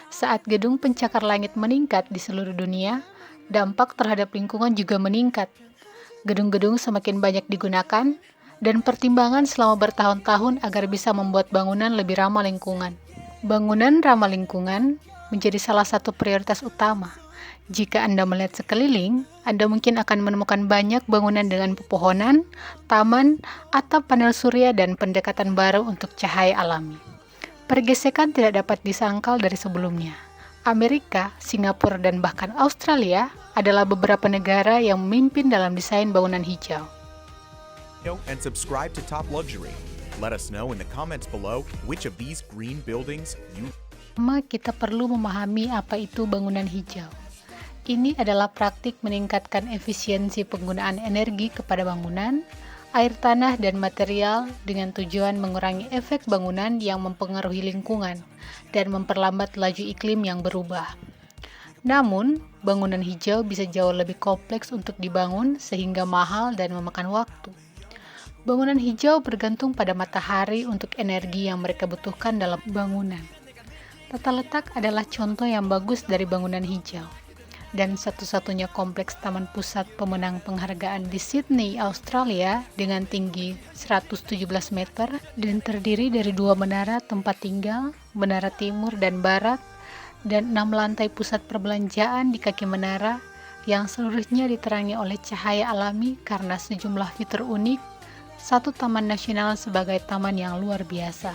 Saat gedung pencakar langit meningkat di seluruh dunia, dampak terhadap lingkungan juga meningkat. Gedung-gedung semakin banyak digunakan, dan pertimbangan selama bertahun-tahun agar bisa membuat bangunan lebih ramah lingkungan. Bangunan ramah lingkungan menjadi salah satu prioritas utama. Jika Anda melihat sekeliling, Anda mungkin akan menemukan banyak bangunan dengan pepohonan, taman, atap panel surya, dan pendekatan baru untuk cahaya alami. Pergesekan tidak dapat disangkal dari sebelumnya. Amerika, Singapura, dan bahkan Australia adalah beberapa negara yang memimpin dalam desain bangunan hijau. And subscribe to Top Luxury. Let us know in the comments below which of these green buildings you. Pertama, kita perlu memahami apa itu bangunan hijau. Ini adalah praktik meningkatkan efisiensi penggunaan energi kepada bangunan, air tanah, dan material dengan tujuan mengurangi efek bangunan yang mempengaruhi lingkungan dan memperlambat laju iklim yang berubah. Namun, bangunan hijau bisa jauh lebih kompleks untuk dibangun sehingga mahal dan memakan waktu. Bangunan hijau bergantung pada matahari untuk energi yang mereka butuhkan dalam bangunan. Tata letak adalah contoh yang bagus dari bangunan hijau. Dan satu-satunya kompleks taman pusat pemenang penghargaan di Sydney, Australia dengan tinggi 117 meter dan terdiri dari 2 menara tempat tinggal, menara timur dan barat, dan 6 lantai pusat perbelanjaan di kaki menara yang seluruhnya diterangi oleh cahaya alami karena sejumlah fitur unik. Satu taman nasional sebagai taman yang luar biasa.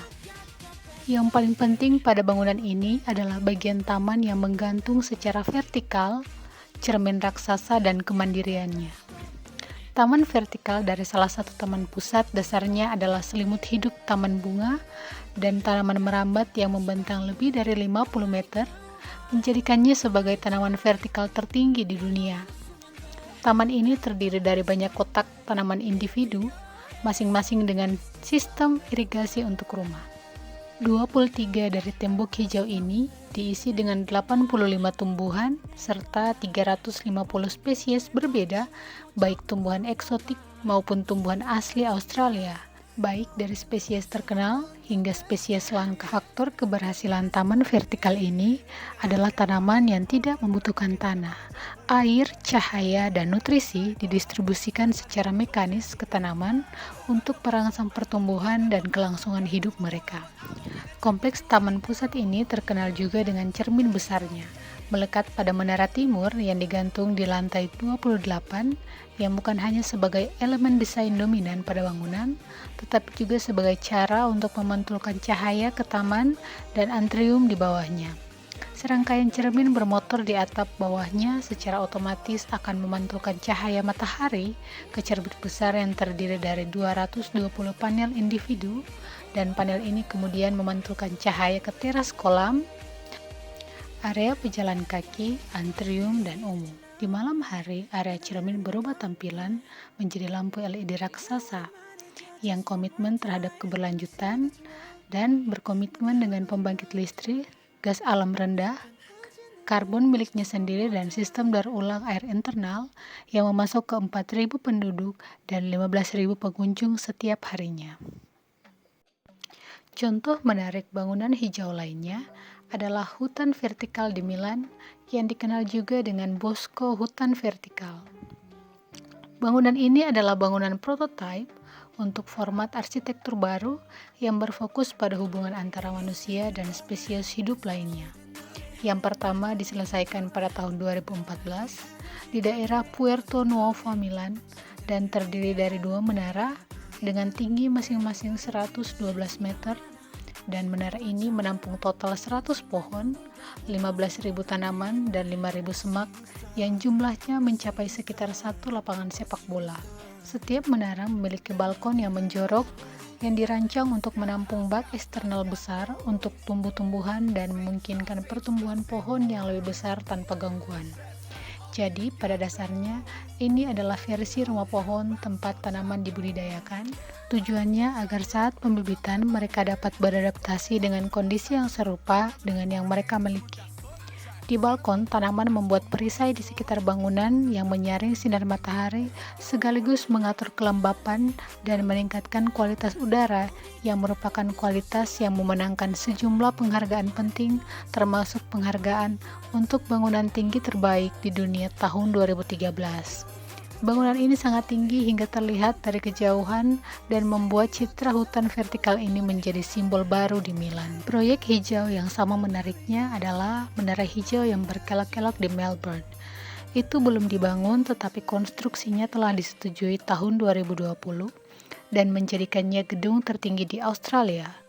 Yang paling penting pada bangunan ini adalah bagian taman yang menggantung secara vertikal, cermin raksasa dan kemandiriannya. Taman vertikal dari salah satu taman pusat dasarnya adalah selimut hidup taman bunga dan tanaman merambat yang membentang lebih dari 50 meter, menjadikannya sebagai tanaman vertikal tertinggi di dunia. Taman ini terdiri dari banyak kotak tanaman individu, masing-masing dengan sistem irigasi untuk rumah. 23 dari tembok hijau ini diisi dengan 85 tumbuhan serta 350 spesies berbeda, baik tumbuhan eksotik maupun tumbuhan asli Australia, baik dari spesies terkenal hingga spesies langka. Faktor keberhasilan taman vertikal ini adalah tanaman yang tidak membutuhkan tanah. Air, cahaya, dan nutrisi didistribusikan secara mekanis ke tanaman untuk perangsang pertumbuhan dan kelangsungan hidup mereka. Kompleks taman pusat ini terkenal juga dengan cermin besarnya, melekat pada menara timur yang digantung di lantai 28, yang bukan hanya sebagai elemen desain dominan pada bangunan, tetapi juga sebagai cara untuk memantulkan cahaya ke taman dan atrium di bawahnya. Serangkaian cermin bermotor di atap bawahnya secara otomatis akan memantulkan cahaya matahari ke cermin besar yang terdiri dari 220 panel individu, dan panel ini kemudian memantulkan cahaya ke teras kolam, area pejalan kaki, atrium, dan umum. Di malam hari, area cermin berubah tampilan menjadi lampu LED raksasa yang komitmen terhadap keberlanjutan dan berkomitmen dengan pembangkit listrik, gas alam rendah, karbon miliknya sendiri, dan sistem daur ulang air internal yang memasok ke 4.000 penduduk dan 15.000 pengunjung setiap harinya. Contoh menarik bangunan hijau lainnya adalah hutan vertikal di Milan yang dikenal juga dengan Bosco Hutan Vertikal. Bangunan ini adalah bangunan prototipe untuk format arsitektur baru yang berfokus pada hubungan antara manusia dan spesies hidup lainnya. Yang pertama diselesaikan pada tahun 2014 di daerah Puerto Nuovo, Milan, dan terdiri dari 2 menara dengan tinggi masing-masing 112 meter, dan menara ini menampung total 100 pohon, 15.000 tanaman, dan 5.000 semak yang jumlahnya mencapai sekitar 1 lapangan sepak bola. Setiap menara memiliki balkon yang menjorok yang dirancang untuk menampung bak eksternal besar untuk tumbuh-tumbuhan dan memungkinkan pertumbuhan pohon yang lebih besar tanpa gangguan. Jadi, pada dasarnya, ini adalah versi rumah pohon tempat tanaman dibudidayakan. Tujuannya agar saat pembibitan mereka dapat beradaptasi dengan kondisi yang serupa dengan yang mereka miliki. Di balkon, tanaman membuat perisai di sekitar bangunan yang menyaring sinar matahari sekaligus mengatur kelembapan dan meningkatkan kualitas udara yang merupakan kualitas yang memenangkan sejumlah penghargaan penting termasuk penghargaan untuk bangunan tinggi terbaik di dunia tahun 2013. Bangunan ini sangat tinggi hingga terlihat dari kejauhan dan membuat citra hutan vertikal ini menjadi simbol baru di Milan. Proyek hijau yang sama menariknya adalah Menara Hijau yang berkelok-kelok di Melbourne. Itu belum dibangun tetapi konstruksinya telah disetujui tahun 2020 dan menjadikannya gedung tertinggi di Australia.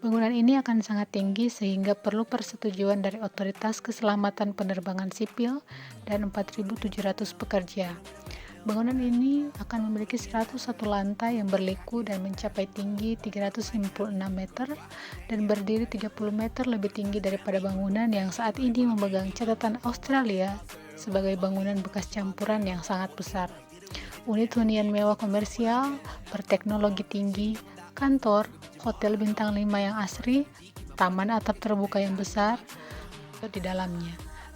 Bangunan ini akan sangat tinggi sehingga perlu persetujuan dari Otoritas Keselamatan Penerbangan Sipil dan 4.700 pekerja. Bangunan ini akan memiliki 101 lantai yang berliku dan mencapai tinggi 356 meter dan berdiri 30 meter lebih tinggi daripada bangunan yang saat ini memegang catatan Australia sebagai bangunan bekas campuran yang sangat besar. Unit hunian mewah komersial berteknologi tinggi, kantor, hotel bintang 5 yang asri, taman atap terbuka yang besar di dalamnya.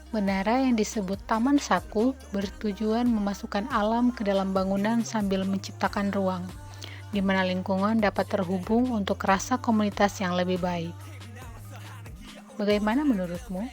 Menara yang disebut Taman Saku bertujuan memasukkan alam ke dalam bangunan sambil menciptakan ruang, di mana lingkungan dapat terhubung untuk rasa komunitas yang lebih baik. Bagaimana menurutmu?